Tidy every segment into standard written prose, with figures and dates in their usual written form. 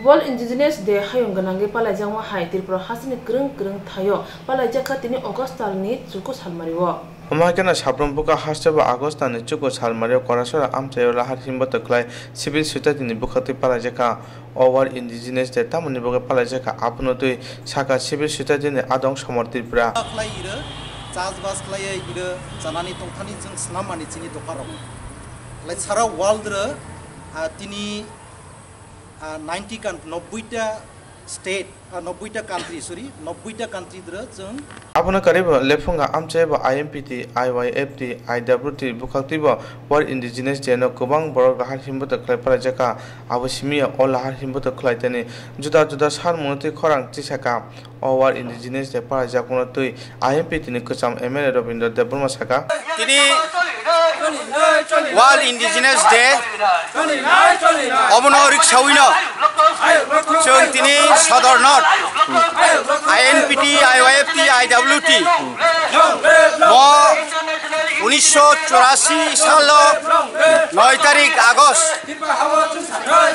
World Indigenous Day hayong ganangge palajangwa hai Tripura hasini kreng thayo palajaka tini August talni chuko salmariwo. Amakena sabrombuka hastaba August tani chuko salmario korasora amchayo lahar himboto klai civil society ni bukhati palajaka World Indigenous Day tamuni buka palajaka apnotui saka civil society ni adong somor Tripura. चार्जबास खालायो इरो जानानै दंथानि जों स्लामानि जोंनि दखाराव लाइ सारा world रो तिनि 90 country 90टा state 90टा कान्ट्री सॉरी 90टा कान्ट्री द्र जों आपना करेब लेफुंगा आमचेबा IMPT IYFT IWT बुखातिबा वर्ल्ड इंडिजिनस डे न गोबां बरक लाहार हिमबो तखलाय फरायजाका आबसिमिया अ लाहार हिमबो तखलायतनि जुदा जुदा सान मनति खरां तिसाका वर्ल्ड इंडिजिनस डे फरायजाकुनो तुइ IMPT नि कचाम MLA रविन्द्र देबबर्मा साका तिनि वर्ल्ड इंडिजिनस डे अबनो रिक्साविनो जों तिनि सदर north INPT IYFT IWT mo 1984 সালো 9 তারিখ আগস্ট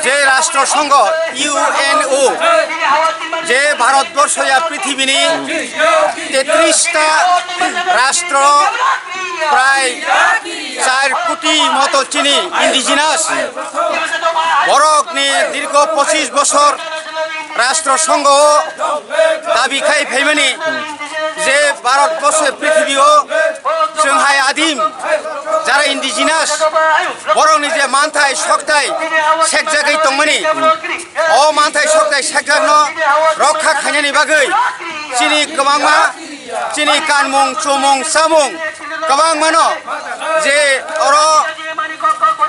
যে রাষ্ট্রসংঘ UNO যে ভারতবর্ষ পৃথিবীনি 33টা রাষ্ট্র প্রায় 4 কোটি মতো চিনি ইন্ডিজিনাস বরকনি দীর্ঘ 25 বছর রাষ্ট্রসংঘ দাবি খাই ফেমানি যে ভারতবর্ষে পৃথিবীও जोंहाय आदिम যারা ইন্ডিজিনাস বরংনি যে মানথাই সকথাই সেক জায়গায় দंमोनि अ मानथाय सकथाय सेकजागनो रक्षा खायनायनि बागै चिनि गोबांमा चिनि कानमुं चुमुं सामुं गोबां मानो जे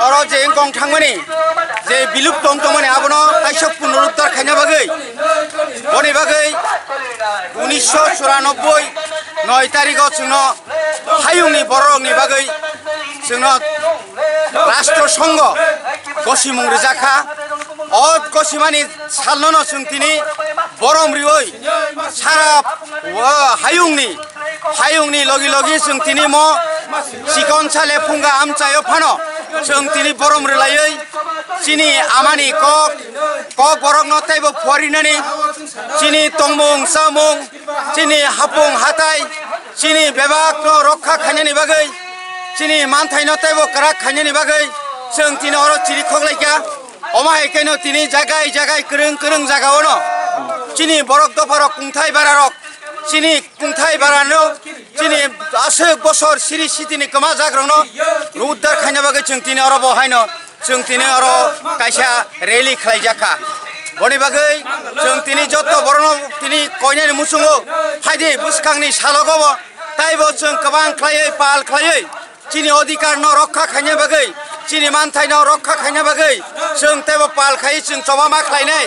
अर जे गं थांमोनि जे बिलुप्त दंमोनि आबनो कायसो पुनरुद्धार खायना बागै बनि बागै 1994 9 तारिखआव जोंनो हायुंनि बरंनि बागै जोंनो राष्ट्रसंघ गसिमुं रोजाखा अत गसिमानि सालनो जों दिनै बरमरियै सारा हायुंनि लगी लगी जों दिनै म सिकन साले फुंगा आमचायो फानो जों दिनै बरमरिलायै चिनि आमानि kokborok no taibo forinani chini tongmung samung chini hapung hatai chini bebak no rokha khainani bagai chini manthai no taibo karak khainani bagai जों तिनि अर चिरि खगलायका अमा हेकेनो तिनि जागाय करं जागाव न चिनि बरक दफारक कुंथाय बारारक चिनि कुंथाय बारानो चिनि आसे बसर सिरि सितिनि कमा जाग्रनो रुद्दार खायना बागै जों तिनि अर बहायनो जों तिनि अर कायसा रेली खालायजाखा बनि बागै जों तिनि जत्त बरनो तिनि कयनानि मुसुङो फायदे बुसखांनि सालगबो ताइबो जों गोबां खालायै पाल खालायै चिनि अधिकार न रक्षा खायना बागै चिनि मानथाय न रक्षा खायना बागै जों ताइबो पाल खायै जों जमा मा खालायनाय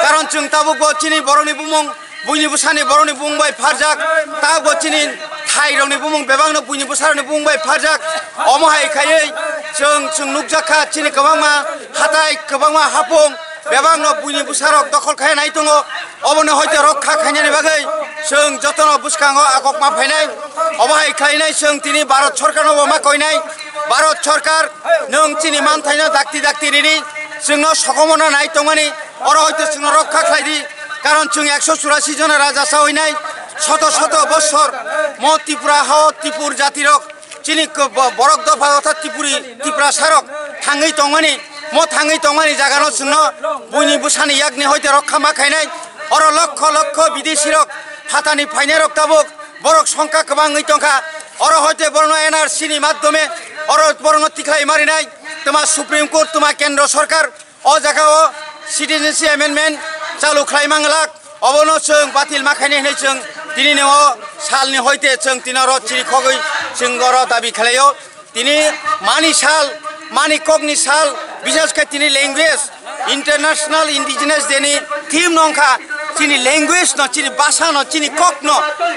कारण जों ताबो चिनि बरनि बुमुं बुइनि बुसानि बरनि बुंबाय फारजाक ताबो चिनि थाइरनि बुमुं बेबांनो बुइनि बुसारनि बुंबाय फारजाक अमहाय खायै जों नुकजाखा चिनि गोबांमा हाथाय गोबांमा हापुं बेबांनो बुइनि बुसारक दखल खायनाय दङ अबनो हयतो रक्षा खायनायनि बागै जों जतन बुसखाङो आगक मा फायनाय अबहाय खायनाय जों तिनि भारत सरकारनो मा कयनाय भारत सरकार नों चिनि मानथायनो दाक्ति रिनि जोंनो सकमना नाय दङनि अर हयतो जों रक्षा खायदि कारण जों 184 जन राजा सावैनाय शत बছর म त्रिपुरा ह त्रिपुर जातिरक चिनि बरक दफा अर्थात त्रिपुरा सारक थाङै दङनि म थाङै दङनि जागानो जोंनो बुइनि बुसानि यागनि हयतो रक्षा मा खायनाय अर लक्ष विदेशी रक फातानि फायनाय रक ताबक बरक संख्या गोबाङै दंखा अर हयतो बरन NRC नि माध्यमे अर बरन तिखाय मारिनाय तमा सुप्रीम कोर्ट तमा केन्द्र सरकार अ जागाव सिटिजेनशिप एमेन्डमेन्ट चालु खालायमांलाक अबनो जों बातिल माखायनाय होनै जों दिनै न सालनि हयते जों तिनार चिरि खगै जों गर दाबि खालायो दिनै मानि साल मानि कगनि साल बिसेसके तिनि ल्याङ्ग्वेज इन्टरनेशनल इन्डिजिनास डेनि थीम नंखा चिनि ल्याङ्ग्वेज न चिनि भाषा न चिनि कक न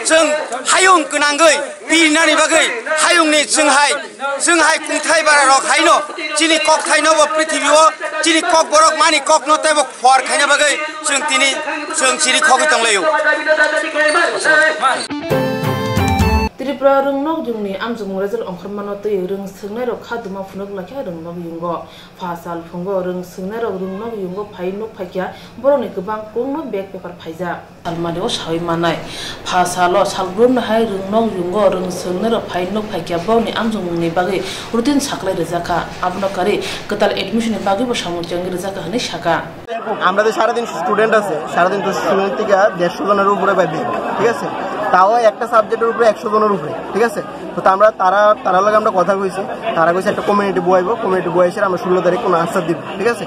जों हायुं गोनांगै बिरनानि बागै हायुंनि जोंहाय कुंथाय बारारक हायनो चिनि कक थायनोबो पृथ्वीयाव चिनि kokborok मानि कक न ताइबो फर खायना बागै जों तिनि जों चिरि खगै दंलायो Tripura rungnog jungni amjung result ongkharmano tei rung sungnai rok khaduma phunuk lakha rungnog yungo phasal phungo rung sungnai rok rungnog yungo phainuk phakya boroni kubang kungno bag paper phaija almani o sawi manai phasalo salgrumna hai rungnog yungo rung sungnai rok phainuk phakya boroni amjungni bagi routine saklai rijaka abnokari ketal admission ni bagi bo samujang rijaka hani shaka আমরা তো সারা দিন student আছে সারা দিন তো student থেকে 150 জনের উপরে পাইবে ঠিক আছে তাও একটা সাবজেক্টের উপরে 100 জনের উপরে ঠিক আছে তো আমরা তারা লাগে আমরা কথা কইছি তারা কইছে একটা কমিউনিটি বয়াইবো কমিউনিটি বয়াইছে আমরা 16 তারিখ কোন আনসার দিব ঠিক আছে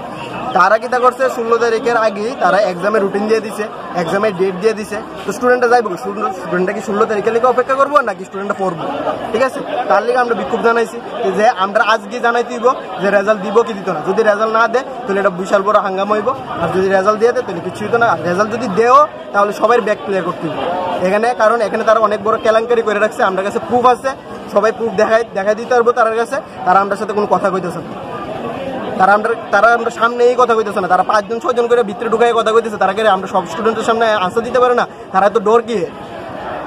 তারা কিটা করছে 16 তারিখের আগে তারা এক্সামের রুটিন দিয়ে দিছে এক্সামের ডেট দিয়ে দিছে তো স্টুডেন্টরা যাইবো স্টুডেন্টটা কি 16 তারিখের লাগি অপেক্ষা করবো নাকি স্টুডেন্টরা পড়বো ঠিক আছে তার লাগি আমরা বিক্ষোভ জানাইছি যে আমরা আজকে জানাই দিব যে রেজাল্ট দিব কি দিত না যদি রেজাল্ট না দেয় তাহলে এটা বিশাল বড় হাঙ্গামা হইব আর যদি রেজাল্ট দিয়ে দেয় তাহলে কিছু হইতো না আর রেজাল্ট যদি দেও তাহলে সবাই ব্যাক ক্লিয়ার করতে হবে এখানে কারণ এখানে তারা অনেক বড় কেলেঙ্কারি করে রাখছে আমার কাছে প্রুফ আছে সবাই প্রুফ দেখাই দিতে পারবো তার কাছে তারা আমাদের সাথে কোনো কথা কইতেছে না তারা আমরা সামনে এই কথা কইতেছে না তারা 5 জন 6 জন করে ভিতরে ঢুকাই কথা কইতেছে তারা করে আমরা সব স্টুডেন্টের সামনে আনসার দিতে পারে না তারা এত ডর কি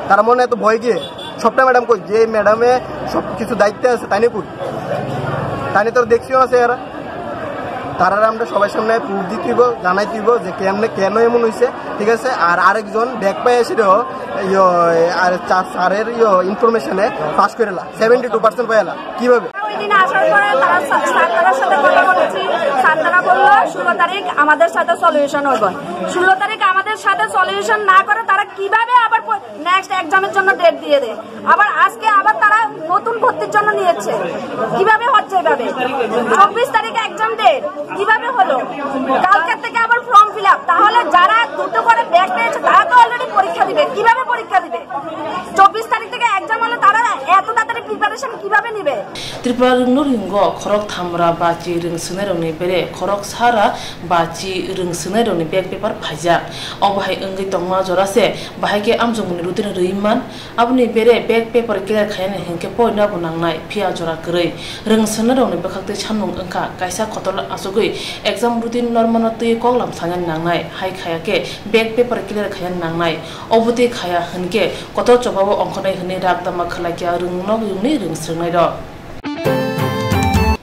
তারা মনে এত ভয় কি সবটা ম্যাডাম কই যে ম্যাডামে সব কিছু দায়িত্বে আছে তাই কই তাই তো দেখছিও আছে এরা তারা আমরা সবাই সামনে প্রুফ দিতেইব জানাই দিব যে কেন এমন হইছে ঠিক আছে আর আরেকজন ব্যাক পাই এসেছিল আর স্যারের ইনফরমেশনে পাস করেলা 72% পাইলা কিভাবে ওইদিন আসার পরে তারা স্যারদের সাথে কথা বলেছি স্যাররা বলল 16 তারিখ আমাদের সাথে সলিউশন হবে 16 তারিখ আমাদের সাথে সলিউশন না করে তারা কিভাবে আবার নেক্সট এক্সামের জন্য ডেট দিয়ে দেয় আবার আজকে আবার তারা নতুন ভর্তির জন্য নিয়েছে কিভাবে হচ্ছে এভাবে 24 তারিখে এক্সাম ডেট কিভাবে হলো কালকে থেকে আবার ফর্ম ফিল আপ তাহলে যারা দুটো করে ব্যাক পেয়েছে তারা তো অলরেডি পরীক্ষা দিবে কিভাবে পরীক্ষা দিবে 24 তারিখ থেকে এক্সাম হলে তারা এত তাড়াতাড়ি প্রিপারেশন কিভাবে নেবে Tripura rungnog yungo khorok thamra bachi rung sunai rokni bere khorok sara bachi rung sunai rokni bag paper phaija obahai ongi tongma jorase bahai ke amjungni routine reiman abni bere bag paper clear khayane henke poina bunangnai phia jora krei rung sunai rokni bakhakte chanung angka kaisa khotol asugui exam routine normano tui koglam sangan nangnai hai khaya ke bag paper clear khayan nangnai obuti khaya henke koto chobabo ongkhonai hne rakdama khlakya rungnog yungni rung sunai rok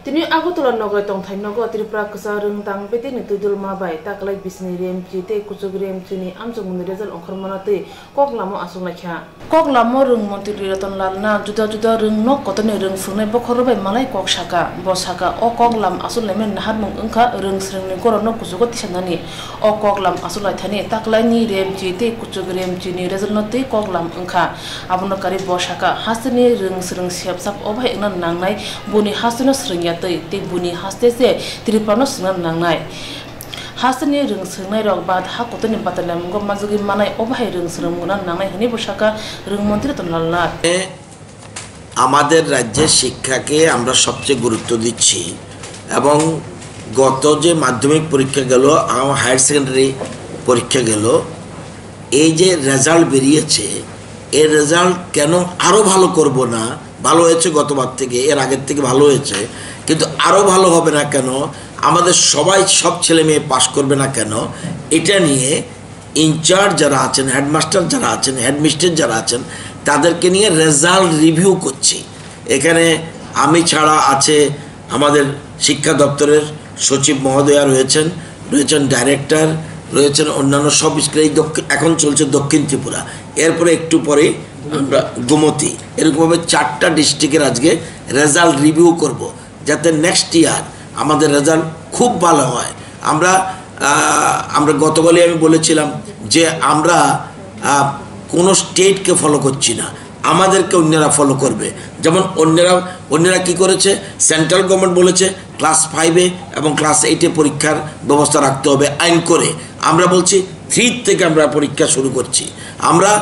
Tini Agotla Nogoy Tongthai Nogo Tripura Kasa Rung Tang Peti ni Tudul Mabai Taklai Bisni Rem Chite Kusug Rem Chini Amjung Result Ongkharmanate Koklamo Asungakha Koklamo Rung Montiri Ratan Lalna Juda Rung Nok Kotone Rung Sunai Bokhorobai Malai Kokshaka Bosaka O Koklam Asulemen Nahadmung Unka Rung Srengni Korono Kusugot Tishanani O Koklam Asulai Thani Taklai ni Rem Chite Kusug Rem Chini Result Note Koklam Unka Abunokari Bosaka Hasani Rung Sreng Siap Sap Obai Nan Nangnai Buni Hasano Srengya te buni haste se Tripura sungan nangnai hasani rung sungnai rok bad ha kotoni batalam go majugi manai obhai rung sunung gunan nangnai hini bosaka rung মন্ত্রী তনলালনা আমাদের রাজ্যের শিক্ষাকে আমরা সবচেয়ে গুরুত্ব দিচ্ছি এবং গত যে মাধ্যমিক পরীক্ষা গেল হায়ার সেকেন্ডারি পরীক্ষা গেল এই যে রেজাল্ট বেরিয়েছে এই রেজাল্ট কেন আরো ভালো করব না ভালো হয়েছে গতবার থেকে এর আগের থেকে ভালো হয়েছে কিন্তু আরো ভালো হবে না কেন আমাদের সব ছেলে মেয়ে পাস করবে না কেন এটা নিয়ে ইনচার্জ যারা আছেন হেডমাস্টার যারা আছেন হেডমিস্ট্রেস যারা আছেন তাদেরকে নিয়ে রেজাল্ট রিভিউ করছি এখানে আমি ছাড়া আছে আমাদের শিক্ষা দপ্তরের সচিব মহোদয়া রয়েছেন ডাইরেক্টর রয়েছেন অন্যান্য সব স্কুলে এখন চলছে দক্ষিণ ত্রিপুরা এরপরে একটু পরে আমরা গোমতী এরকমভাবে 4টা ডিস্ট্রিক্টের আজকে রেজাল্ট রিভিউ করব যাতে নেক্সট ইয়ার আমাদের রেজাল্ট খুব ভালো হয় আমরা গতকালই আমি বলেছিলাম যে আমরা কোনো স্টেটকে ফলো করছি না আমাদেরকে অন্যরা ফলো করবে যেমন অন্যরা কি করেছে সেন্ট্রাল গভর্নমেন্ট বলেছে ক্লাস 5-এ এবং ক্লাস 8-এ পরীক্ষার ব্যবস্থা রাখতে হবে আইন করে আমরা বলছি 3 থেকে আমরা পরীক্ষা শুরু করছি আমরা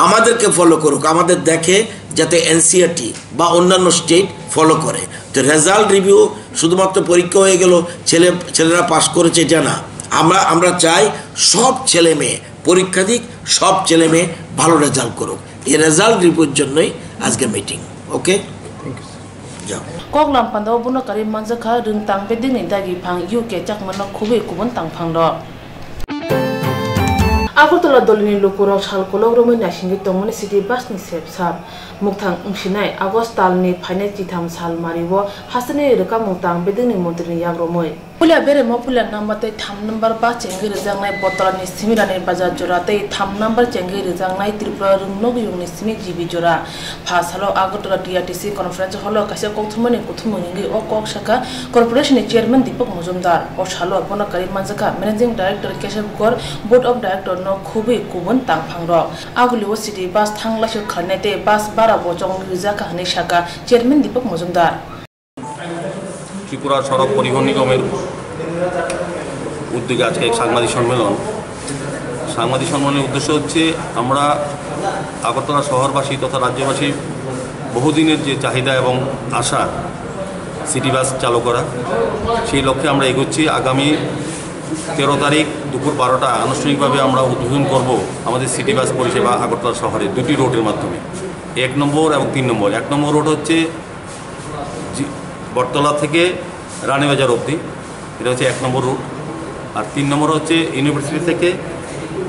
আমাদেরকে ফলো করুক আমাদের দেখে যাতে এনসিআরটি বা অন্যান্য স্টেট ফলো করে তো রেজাল্ট রিভিউ শুধুমাত্র পরীক্ষা হয়ে গেল ছেলেরা পাস করেছে এটা না আমরা চাই সব ছেলে মেয়ে পরীক্ষা দিক সব ছেলে মেয়ে ভালো রেজাল্ট করুক এই রেজাল্ট রিভিউর জন্যই আজকে মিটিং ওকে যাও Koklam Pando Bunokari Manzaka Rung Tang Bedini Dagi Pang UK Chakmano Kubi Kubun Tang Pangdo Agotala dolini lukurok salkolok romai nasingi tongmani city bus ni sepsap muktang ungsinai Agos talni phaine chitham sal mariwo hasani reka muktang bedini montri yak romoi Pulia bere mo pulia number te tham number ba chengi rijang nai botol ni simira ni bazar jora te tham number chengi rijang nai Tripura rungnog yung ni simi jibi jora phasalo Agotala TRTC conference holo kasia Koktwma ni kuthumuni o kok shaka corporation ni chairman Deepak Mujumdar o shalo apona karim manjaka managing director Keshav Gor board of director no khubi kubun tang phangro aguliwo city bus thangla shu khanete bus bara bojong rijaka hani shaka chairman Deepak Mujumdar Tripura সড়ক পরিবহন নিগমের উদ্যোগে আজকে এক সাংবাদিক সম্মেলন সম্মেলনের উদ্দেশ্য হচ্ছে আমরা আগরতলা শহরবাসী তথা রাজ্যবাসী বহুদিনের যে চাহিদা এবং আশা সিটি বাস চালু করা সেই লক্ষ্যে আমরা এগোচ্ছি আগামী 13 তারিখ দুপুর 12টা আনুষ্ঠানিকভাবে আমরা উদ্বোধন করব আমাদের সিটি বাস পরিষেবা আগরতলা শহরে দুটি রুটের মাধ্যমে 1 নম্বর এবং 3 নম্বর 1 নম্বর রুট হচ্ছে বটতলা থেকে রানীবাজার অবধি এটা হচ্ছে 1 নম্বর রুট আর 3 নম্বর হচ্ছে ইউনিভার্সিটি থেকে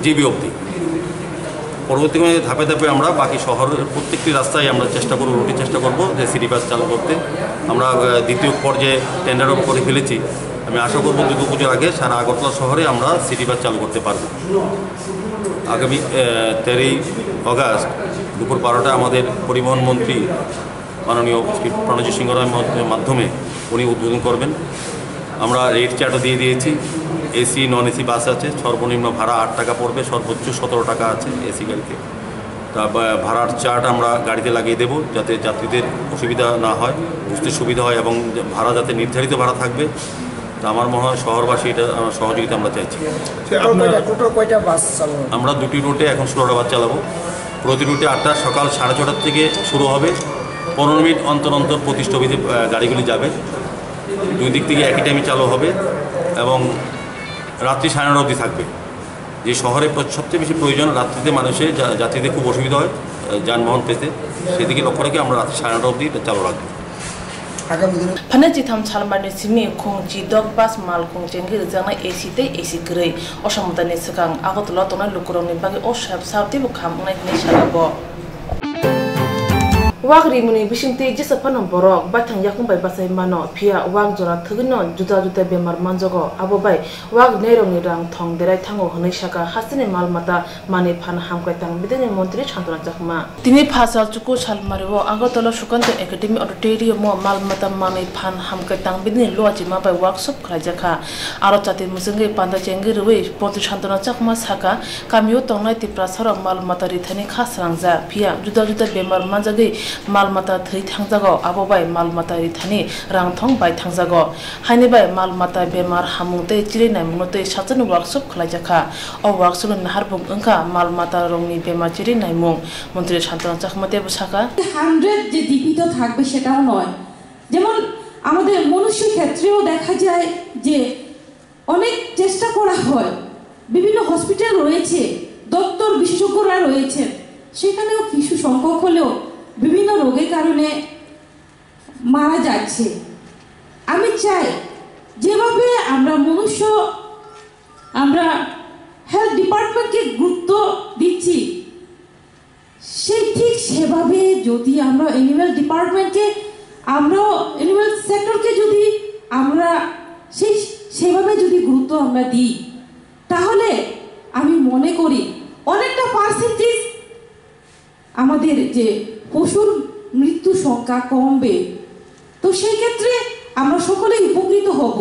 জিবি অবধি পরবর্তীকালে ধাপে ধাপে আমরা বাকি শহরের প্রত্যেকটি রাস্তায় আমরা রুটে চেষ্টা করব যে সিটি বাস চালু করতে আমরা দ্বিতীয় পর্যায়ে টেন্ডারও করে ফেলেছি আমি আশা করব দুর্গাপুজোর আগে সারা আগরতলা শহরে আমরা সিটি বাস চালু করতে পারব আগামী 13 অগাস্ট দুপুর 12টা আমাদের পরিবহন মন্ত্রী মাননীয় শ্রী প্রণজিৎ সিংহ রায়ের মাধ্যমে উনি উদ্বোধন করবেন আমরা রেট চার্টও দিয়ে দিয়েছি এসি নন এসি বাস আছে সর্বনিম্ন ভাড়া 8 টাকা পড়বে সর্বোচ্চ 17 টাকা আছে এসি গাড়িতে তা ভাড়ার চার্ট আমরা গাড়িতে লাগিয়ে দেব যাতে যাত্রীদের অসুবিধা না হয় বুঝতে সুবিধা হয় এবং ভাড়া যাতে নির্ধারিত ভাড়া থাকবে তা আমার মনে হয় শহরবাসী এটা সহযোগিতা আমরা চাইছি আমরা দুটি রুটে এখন 16টা বাস চালাবো প্রতি রুটে 8টা সকাল 6:30 থেকে শুরু হবে 15 মিনিট অন্তর অন্তর প্রতি স্টপেজে গাড়িগুলি যাবে দুই দিক থেকে একই টাইমে চালু হবে এবং রাত্রি 9:30 অবধি থাকবে যে শহরে সবচেয়ে বেশি প্রয়োজন রাত্রিতে মানুষের যাত্রীদের খুব অসুবিধা হয় যানবাহন পেতে সেদিকে লক্ষ্য রেখে আমরা রাত্রি 9:30 অবধি চালু রাখবো Panaji tham chalmani simi khongji dog bus mal khongjengi rijana AC te AC grei osamutani sakang agotla tona lukurongni bagi oshab sauti bu khamnai ni shalabo Wagri muni bishingte jisapanam borok bathang yakung bai basai mano phia wag jora thugno juda juda bemar manjogo abobai wag nerong ni rang thong derai thango honai saka hasine malmata mani phan hamkai tang bideni mantri chantona chakma tini phasal chuku salmariwo agotala sukante academy auditorium malmata mani phan hamkai tang bideni loachi ma bai workshop khrajaka aro chati musinge panda chengi rwe ponti chantona chakma saka kamio tongnai tipra sara malmata rithani khasrangja phia juda juda bemar manjagi malmata thei thangjago abobai malmata rithani rangthong bai thangjago haini bai malmata bemar hamungte chirinai mungte sajan workshop khlaijaka o workshop naharbung angka malmata rongni bemar chirinai mung মন্ত্রী শান্তনা চাকমাতে বসাকা 100 যে দীপিত থাকবে সেটাও নয় যেমন আমাদের মনুষ্য ক্ষেত্রেও দেখা যায় যে অনেক চেষ্টা করা হয় বিভিন্ন হসপিটাল রয়েছে ডক্টর বিশেষজ্ঞরা রয়েছে সেখানেও কিছু সংখ্যক হলেও বিভিন্ন রোগের কারণে মারা যাচ্ছে আমি চাই যেভাবে আমরা হেলথ ডিপার্টমেন্টকে গুরুত্ব দিচ্ছি সেই ঠিক সেভাবে যদি আমরা অ্যানিমাল ডিপার্টমেন্টকে অ্যানিমাল সেক্টরকে যদি আমরা সেভাবে যদি গুরুত্ব আমরা দিই তাহলে আমি মনে করি অনেকটা পার্সেন্টেজ আমাদের যে পশুর মৃত্যু সংখ্যা কমবে তো সেই ক্ষেত্রে আমরা সকলেই উপকৃত হব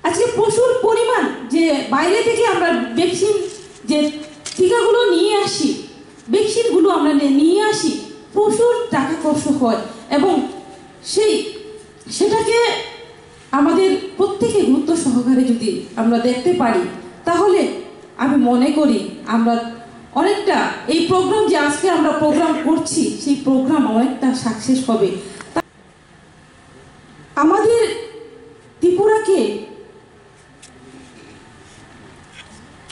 আজকে পশুর পরিমাণ যে বাইরে থেকে আমরা ভ্যাকসিন যে টিকাগুলো নিয়ে আসি ভ্যাকসিনগুলো আমরা নিয়ে আসি প্রচুর টাকা খরচ হয় এবং সেটাকে আমাদের প্রত্যেকে গুরুত্ব সহকারে যদি আমরা দেখতে পারি তাহলে আমি মনে করি আমরা অনেকটা এই প্রোগ্রাম যে আজকে আমরা প্রোগ্রাম করছি সেই প্রোগ্রাম অনেকটা সাকসেস হবে আমাদের ত্রিপুরাকে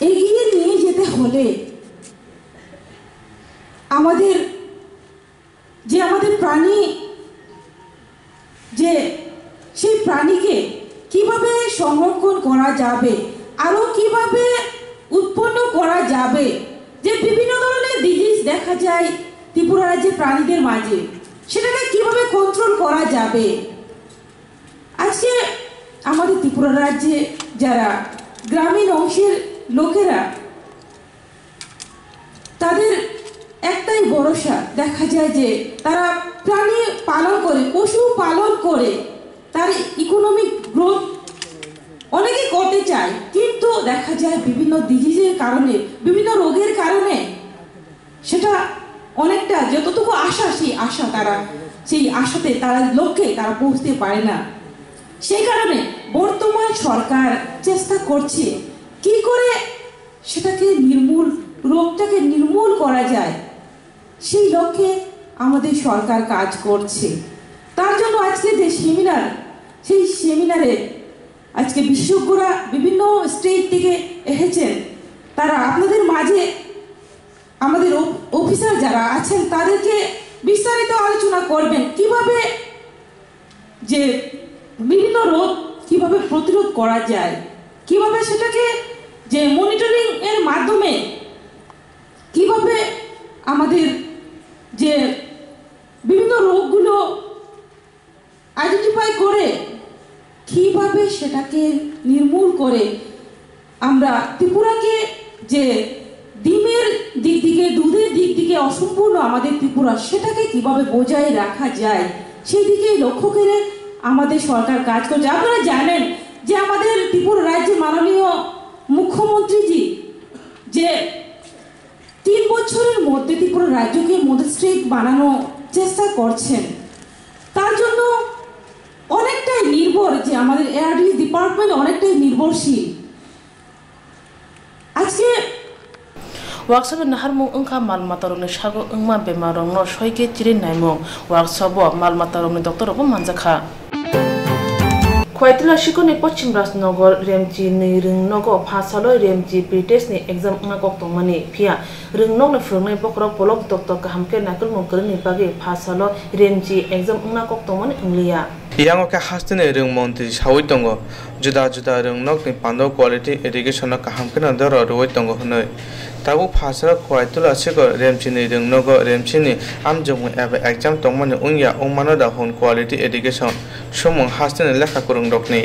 এগিয়ে নিয়ে যেতে হলে আমাদের প্রাণী যে সেই প্রাণীকে কিভাবে সংরক্ষণ করা যাবে আরো কিভাবে উৎপন্ন করা যাবে, যে বিভিন্ন ধরনের ডিজিজ দেখা যায় ত্রিপুরা রাজ্যে প্রাণীদের মাঝে, সেটাকে কিভাবে কন্ট্রোল করা যাবে। আজকে আমাদের ত্রিপুরা রাজ্যে যারা গ্রামীণ অংশের লোকেরা, তাদের একটাই ভরসা, দেখা যায় যে তারা প্রাণী পালন করে, পশু পালন করে তার ইকোনমিক গ্রোথ অনেকে করতে চায়, কিন্তু দেখা যায় বিভিন্ন ডিজিজের কারণে, বিভিন্ন রোগের কারণে সেটা অনেকটা যতটুকু আশা, সেই আশাতে তারা লক্ষ্যে তারা পৌঁছতে পারে না। সেই কারণে বর্তমান সরকার চেষ্টা করছে কি করে সেটাকে রোগটাকে নির্মূল করা যায়, সেই লক্ষ্যে আমাদের সরকার কাজ করছে। তার জন্য আজকে যে সেমিনার, সেই সেমিনারে আজকে বিশেষজ্ঞরা বিভিন্ন স্টেট থেকে এসেছেন, তারা আপনাদের মাঝে আমাদের অফিসার যারা আছেন তাদেরকে বিস্তারিত আলোচনা করবেন, কিভাবে যে বিভিন্ন রোগ কিভাবে প্রতিরোধ করা যায়, কিভাবে সেটাকে যে মনিটরিং এর মাধ্যমে কিভাবে আমাদের যে বিভিন্ন রোগগুলো আইডেন্টিফাই করে কিভাবে সেটাকে নির্মূল করে আমরা ত্রিপুরাকে যে ডিমের দিক থেকে, দুধের দিক থেকে অসম্পূর্ণ আমাদের ত্রিপুরা, সেটাকে কিভাবে বজায় রাখা যায় সেই দিকে লক্ষ্য করে আমাদের সরকার কাজ করছে। আপনারা জানেন যে আমাদের ত্রিপুরা রাজ্যের মাননীয় মুখ্যমন্ত্রীজি যে 3 বছরের মধ্যে ত্রিপুরা রাজ্যকে মডেল স্টেট বানানো চেষ্টা করছেন, তার জন্য অনেকটাই নির্ভর, যে আমাদের এআরডি ডিপার্টমেন্ট অনেকটাই নির্ভরশীল। আজকে ওয়ার্কশপে নাহারমুং ওংখা মালমাতারংনি সাগো ওংমা বেমারংno সয়কে চিরিন নাইমুং ওয়ার্কশপো মালমাতারংনি ডক্টরবো মানজাখা। খোয়াইতলা শিকোনি পশ্চিম রাজনगर रेमची नि रोंगनगो फासalo रेमची प्रीटेस्ट नि एग्जाम ना कोक्तमani फिया रोंगनग नि फोरोंनाय बखरक ब्लक डक्टर काहामके नाकल मुंकरनि बागे फासalo रेमची एग्जाम ना कोक्तमani इंलिया Yang ke hastin erung monti sawi tongo juda rung ni pando quality education na kaham kena daro roi tongo hunoi tabu phasara khwaitula sego remchi ni rung nogo remchi ni amjong ebe exam tongmani unya ongmano da hon quality education somong hastin lekha kurung dokni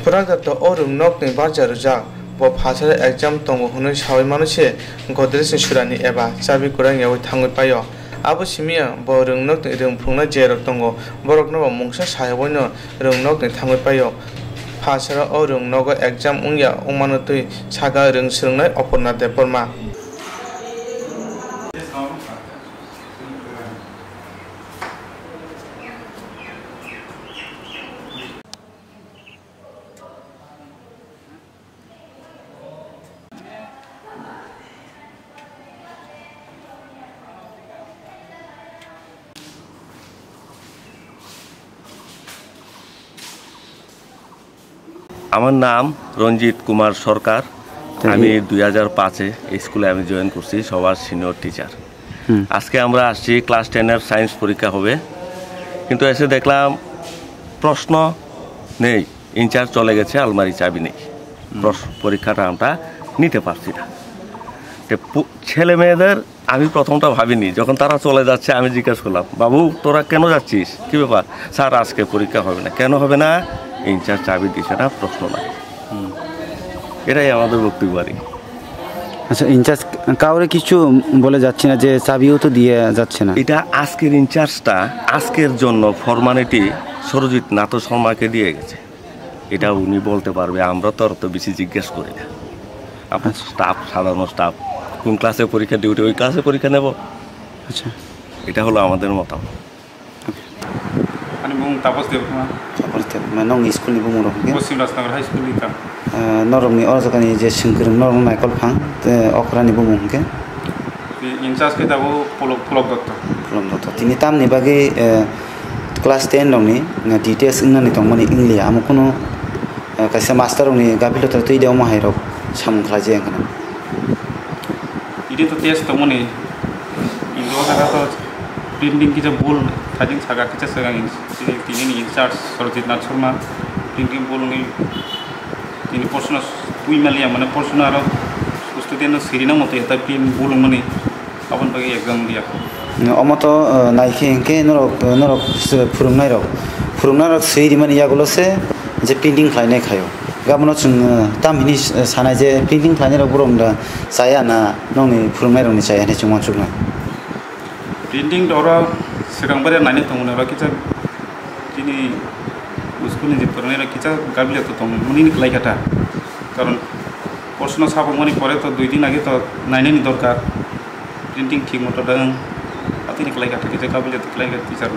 purada to orung nok ni bajar ja bo phasara exam tongo hunoi sawi manuse godres surani eba chabi kurang yawi thangoi payo Abu simia bo roongnok ni roongphungna jerok tongo borokno bo mungsa sayaboino roongnok ni thangoi payo phasara o roongnogo exam ungya ongmano tui saga roong srungnai oporna deporma আমার নাম রঞ্জিত কুমার সরকার। আমি 2005-এ এই স্কুলে আমি join করছি সবার senior teacher. আজকে আমরা আসছি ক্লাস 10-এর সায়েন্স পরীক্ষা হবে, কিন্তু এসে দেখলাম প্রশ্ন নেই, ইনচার্জ চলে গেছে, আলমারি চাবি নেই, পরীক্ষাটা আমরা নিতে পারছি না। ছেলে মেয়েদের আমি প্রথমটা ভাবিনি, যখন তারা চলে যাচ্ছে আমি জিজ্ঞেস করলাম, বাবু তোরা কেন যাচ্ছিস, কী ব্যাপার? স্যার আজকে পরীক্ষা হবে না। কেন হবে না? ইনচার্জ চাবি দিচ্ছে না, প্রশ্ন নাই। এটাই আমাদের বক্তব্য আর কি। আচ্ছা, ইনচার্জ কাউরে কিছু বলে যাচ্ছে না, যে চাবিও তো দিয়ে যাচ্ছে না? এটা আজকের ইনচার্জটা আজকের জন্য ফরমালিটি সরজিৎ নাথ শর্মাকে দিয়ে গেছে, এটা উনি বলতে পারবে, আমরা তো অত বেশি জিজ্ঞেস করি না। আপনার স্টাফ, সাধারণ স্টাফ কোন ক্লাসে পরীক্ষা ডিউটি ওই ক্লাসে পরীক্ষা নেব। আচ্ছা, এটা হলো আমাদের মতামত। Tapos deporma. Tapos deporma. Nong school ni bumurok ke? Pochin Raजनगर high school ni tam. Norong ni orjaka ni je singkrung norong na kolphang te okra ni bumung ke? Incharge ke tabo polok doctor. Polok doctor. Tini tam ni bagi class 10 nong ni details ingna ni tongmani inglia amo kono kaisa master ni gapilo to tui deoma hairok samung khlaje angkana. Ide to test tongmani indo jaga to printing ki je bol thajing saga kicha sagang তিনি in charge Sarajit Nath Sharma printing বলুন তিনি প্রশ্ন তুই মালিয়া মানে প্রশ্ন আরো সুস্থ student sirina moti eta pin bulmani abon bagi exam dia omoto naikhe ke norok phurumnai rok sei mani yagulo se je printing khlainai khayo gamono chung tamhini sanai je printing khlainai rok borom da saya na nongni phurumnai rok ni saya ne chungma chukna printing dora sirangbare nani tongna ra kicha tini স্কুলে যে পড়ানোর কিছু গাবিলে তো মনে নিক লাইকাটা কারণ প্রশ্ন ছাপক মনে পরে তো 2 দিন আগে তো নাইনানি দরকার প্রিন্টিং ঠিক মতো দাং আতি নিক লাইকাটা কিছু গাবিলে তো Laika teacher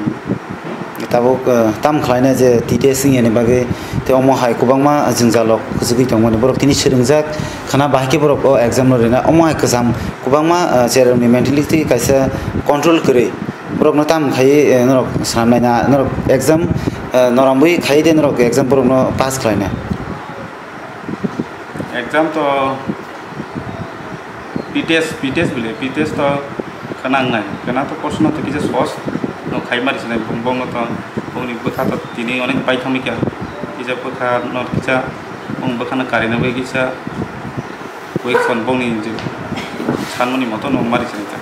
tabuk tam khlaina je tite sing ene bage te omo hai kubangma jingjalok khujugui tongmani borok tini siringjak khana bahike borok o exam no rena omo hai kasam kubangma cheroni mentality kaisa control kore borok no tam khai norok sanamnai na norok exam norambui khai de norok exam borok no pass khlaina exam to pts bile pts to kanang nai kana to প্রশ্ন to কিছু সহজ no khai mari sinai bongbong no to bongni bokha to tini onek paithomika kisa bokha no kisa bong bokha na karina bai kisa question bongni je sanmoni moto no mari sinai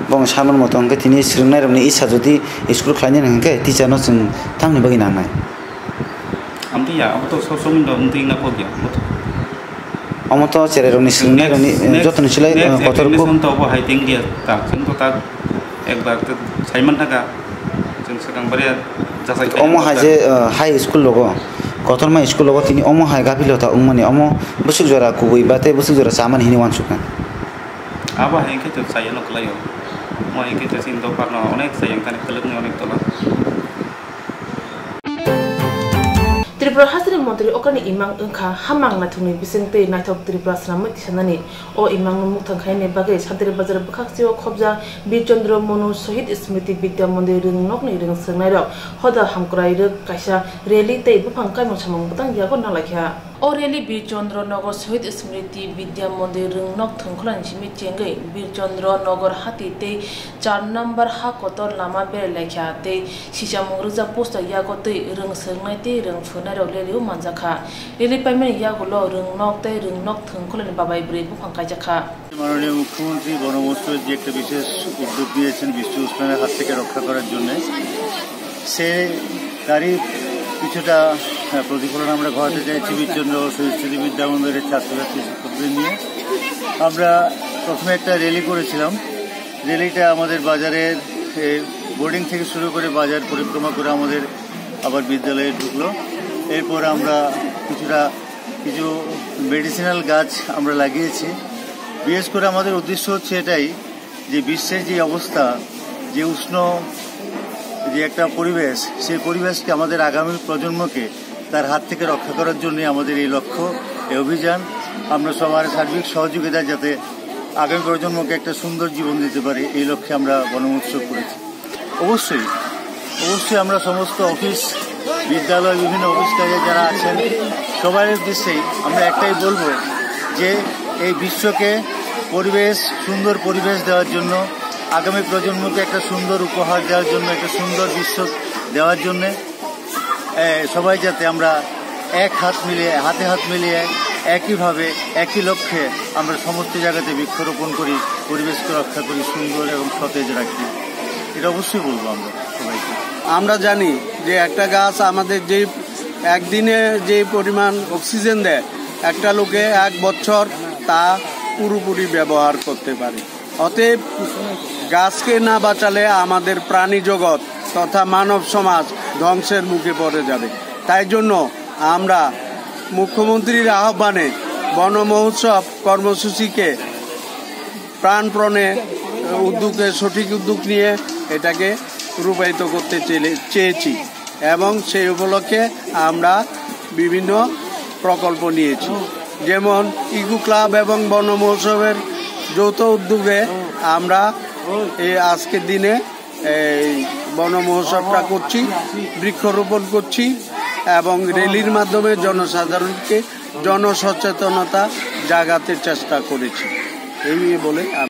bong saman moto angke tini sringnai romni isa jodi school khlaini nangke teacher no chung tamni bagi nangnai amti ya ato sosomin do amti na pogya omoto chere romni sringnai romni jotoni silai kotor ko to bo haiting dia ta chung to ta ekbar to saiman taka chung sakang bare jasai omo haje high school logo kotorma school logo tini omo hai gapilota ungmani omo busuk jora kubui bate busuk jora saman hini wansukna aba hengke to sayano klayo mo hengke to sin do parno onek sayang kan kelukni onek tola Tripura Hasri Montri okani imang engkha hamang na thungni bisingte naithok Tripura Sramai tisanani o imang nu muktang khaine bage Sadri Bazar Bakhaksio khobja Birchandra Monu Shahid Smriti Vidya Mandir ring nokni ring sengnai rok hoda hamkrai rok kaisa rally tei bufang kai samang butang yago nalakha o rally Birchandra Nagar Shahid Smriti Vidya Mandir ring nok thungkhlan simi chengai Birchandra Nagar hati tei 4 number ha kotor lama ber lekha tei sishamung ruja poster yago tei ring sengnai tei ring phuna rok manjaka leli payment yagulo ring nok tei ring nok thungkhlan babai bre bufang kai jakha মাননীয় মুখ্যমন্ত্রী বনমহোৎসবের যে একটা বিশেষ উদ্যোগ নিয়েছেন বিশ্ব উষ্ণায়নের হাত থেকে রক্ষা করার জন্য সে তারই কিছুটা প্রতিফলন আমরা ঘটাতে চাইছি বিচন্দ্র সরস্বতী বিদ্যা মন্দিরের ছাত্রছাত্রী শিক্ষকদের নিয়ে আমরা প্রথমে একটা র্যালি করেছিলাম র্যালিটা আমাদের বাজারের বোর্ডিং থেকে শুরু করে বাজার পরিক্রমা করে আমাদের আবার বিদ্যালয়ে ঢুকলো এরপর আমরা কিছু মেডিসিনাল গাছ আমরা লাগিয়েছি বিশেষ করে আমাদের উদ্দেশ্য হচ্ছে এটাই যে বিশ্বের যে অবস্থা যে উষ্ণ যে একটা পরিবেশ সেই পরিবেশকে আমাদের আগামী প্রজন্মকে তার হাত থেকে রক্ষা করার জন্য আমাদের এই লক্ষ্য এই অভিযান আমরা সবার সার্বিক সহযোগিতা যাতে আগামী প্রজন্মকে একটা সুন্দর জীবন দিতে পারে এই লক্ষ্যে আমরা বনমহোৎসব করেছি অবশ্যই আমরা সমস্ত অফিস বিদ্যালয় বিভিন্ন অফিস কাজে যারা আছেন সবার উদ্দেশ্যেই আমরা একটাই বলবো যে এই বিশ্বকে সুন্দর পরিবেশ দেওয়ার জন্য আগামী প্রজন্মকে একটা সুন্দর উপহার দেওয়ার জন্য একটা সুন্দর বিশ্ব দেওয়ার জন্য সবাই যাতে আমরা হাতে হাত মিলিয়ে একইভাবে একই লক্ষ্যে আমরা সমস্ত জায়গাতে বৃক্ষরোপণ করি পরিবেশকে রক্ষা করি সুন্দর এবং সতেজ রাখি এটা অবশ্যই বলবো আমরা সবাইকে আমরা জানি যে একটা গাছ আমাদের যে একদিনে যে পরিমাণ অক্সিজেন দেয় একটা লোকে 1 বছর তা পুরোপুরি ব্যবহার করতে পারে অতএব গাছকে না বাঁচালে আমাদের প্রাণী জগৎ তথা মানব সমাজ ধ্বংসের মুখে পড়ে যাবে তাই জন্য আমরা মুখ্যমন্ত্রীর আহ্বানে বন মহোৎসব কর্মসূচিকে প্রাণপণে সঠিক উদ্যোগ নিয়ে এটাকে রূপায়িত করতে চেয়েছি এবং সেই উপলক্ষে আমরা বিভিন্ন প্রকল্প নিয়েছি যেমন ইকো ক্লাব এবং বন মহোৎসবের যৌথ উদ্যোগে আমরা এই আজকের দিনে এই বন মহোৎসবটা করছি বৃক্ষরোপণ করছি এবং র্যালির মাধ্যমে জনসাধারণকে জনসচেতনতা জাগাতে চেষ্টা করেছি এই বলে